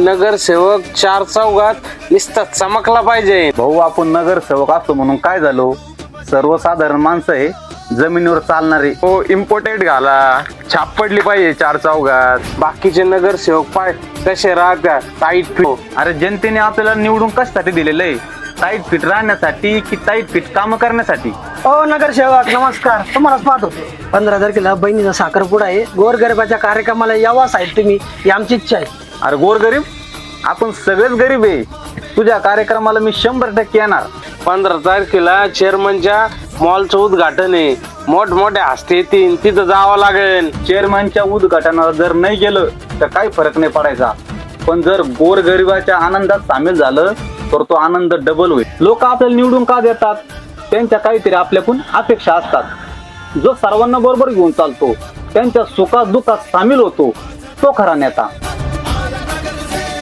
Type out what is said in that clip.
नगरसेवक चार चौघात नुसता चमकला पाहिजे. भाऊ आपण नगरसेवक असतो म्हणून काय झालो, सर्वसाधारण माणसं आहे, जमिनीवर चालणारे. हो इम्पोर्टेड घाला, छाप पडली पाहिजे चार चौघात. बाकीचे नगरसेवक पाय कसे राहतात टाईट फिट. अरे जनतेने आपल्याला निवडून कशासाठी दिलेलं आहे? टाईट फिट राहण्यासाठी की टाईट फिट काम करण्यासाठी? हो नगरसेवक नमस्कार, तुम्हालाच पाहत होते. 15 तारखेला बहिणीचा साखरपुडा आहे, गोरगरिबाच्या कार्यक्रमाला यावा साहेब तुम्ही, ही आमची इच्छा आहे. अरे गोरगरीब, आपण सगळेच गरीब आहे. तुझ्या कार्यक्रमाला मी 100% येणार. 15 तारखेला चेअरमनच्या मॉलचं उद्घाटन आहे, मोठमोठ्या हस्ते येतील, तिथं जावं लागेल. चेअरमनच्या उद्घाटनाला जर नाही गेलं तर काही फरक नाही पडायचा, पण जर गोरगरिबाच्या आनंदात सामील झालं तर तो आनंद डबल होईल. लोक आपल्याला निवडून का देतात? त्यांच्या काहीतरी आपल्याकडून अपेक्षा असतात. जो सर्वांना बरोबर घेऊन चालतो, त्यांच्या सुखात दुःखात सामील होतो, तो खरा नेता.